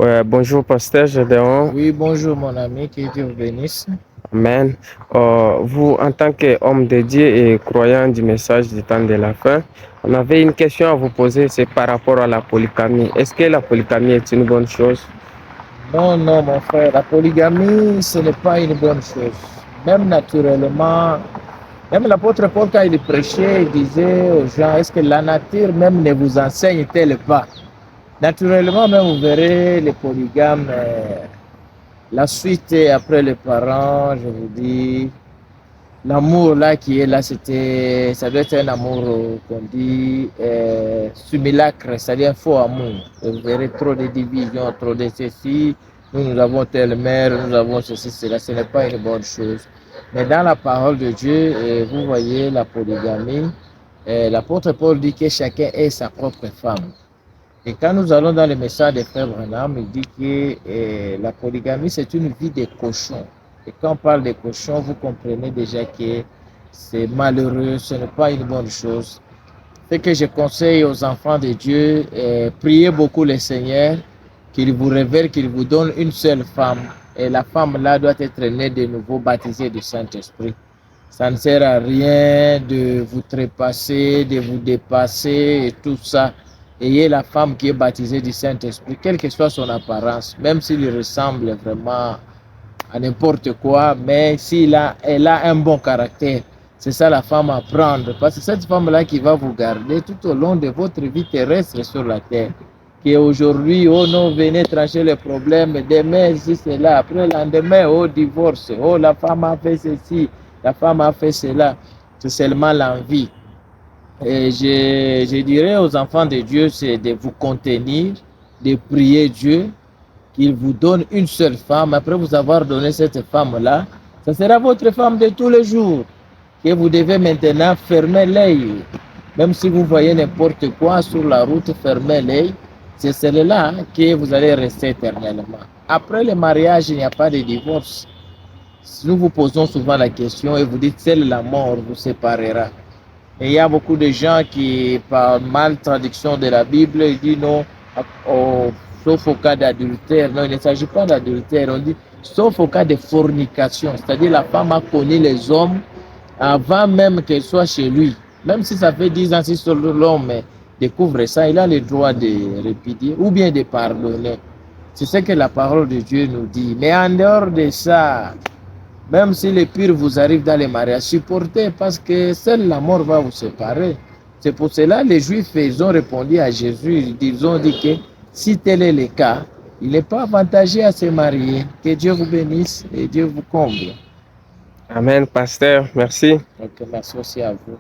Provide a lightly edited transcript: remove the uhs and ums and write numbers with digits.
Ouais, bonjour, pasteur Gédéon. Oui, bonjour mon ami, que Dieu vous bénisse. Amen. Vous, en tant qu'homme de Dieu et croyant du message du temps de la fin, on avait une question à vous poser, c'est par rapport à la polygamie. Est-ce que la polygamie est une bonne chose? Non, non, mon frère, la polygamie, ce n'est pas une bonne chose. Même naturellement, même l'apôtre Paul, quand il prêchait, il disait aux gens, est-ce que la nature même ne vous enseigne-t-elle pas? Naturellement, même vous verrez les polygames, la suite après les parents, je vous dis, l'amour là qui est là, ça doit être un amour qu'on dit simulacre, c'est-à-dire un faux amour. Vous verrez trop de divisions, trop de ceci. Nous avons telle mère, nous avons ceci, cela. Ce n'est pas une bonne chose. Mais dans la parole de Dieu, vous voyez la polygamie. L'apôtre Paul dit que chacun ait sa propre femme. Et quand nous allons dans le message des frères Branham, il dit que la polygamie, c'est une vie de cochon. Et quand on parle de cochon, vous comprenez déjà que c'est malheureux, ce n'est pas une bonne chose. Ce que je conseille aux enfants de Dieu, priez beaucoup le Seigneur, qu'il vous révèle, qu'il vous donne une seule femme. Et la femme-là doit être née de nouveau, baptisée du Saint-Esprit. Ça ne sert à rien de vous trépasser, de vous dépasser et tout ça. Ayez la femme qui est baptisée du Saint-Esprit, quelle que soit son apparence, même s'il ressemble vraiment à n'importe quoi, mais elle a un bon caractère. C'est ça la femme à prendre, parce que cette femme-là qui va vous garder tout au long de votre vie terrestre sur la terre. Qui aujourd'hui, oh non, venez trancher les problèmes, demain, si c'est là, après le lendemain, oh divorce, oh la femme a fait ceci, la femme a fait cela. C'est seulement l'envie. Et je dirais aux enfants de Dieu, c'est de vous contenir, de prier Dieu, qu'il vous donne une seule femme. Après vous avoir donné cette femme-là, ça sera votre femme de tous les jours. Que vous devez maintenant fermer l'œil. Même si vous voyez n'importe quoi sur la route, fermez l'œil. C'est celle-là que vous allez rester éternellement. Après le mariage, il n'y a pas de divorce. Nous vous posons souvent la question et vous dites, seule la mort vous séparera. Et il y a beaucoup de gens qui, par mal traduction de la Bible, ils disent non, sauf au cas d'adultère. Non, il ne s'agit pas d'adultère. On dit sauf au cas de fornication. C'est-à-dire la femme a connu les hommes avant même qu'elle soit chez lui. Même si ça fait 10 ans, si l'homme découvre ça, il a le droit de répudier ou bien de pardonner. C'est ce que la parole de Dieu nous dit. Mais en dehors de ça, même si le pire vous arrive dans les mariages, supportez parce que seule la mort va vous séparer. C'est pour cela que les Juifs, ils ont répondu à Jésus, ils ont dit que si tel est le cas, il n'est pas avantagé à se marier. Que Dieu vous bénisse et Dieu vous comble. Amen, pasteur. Merci. Donc, merci aussi à vous.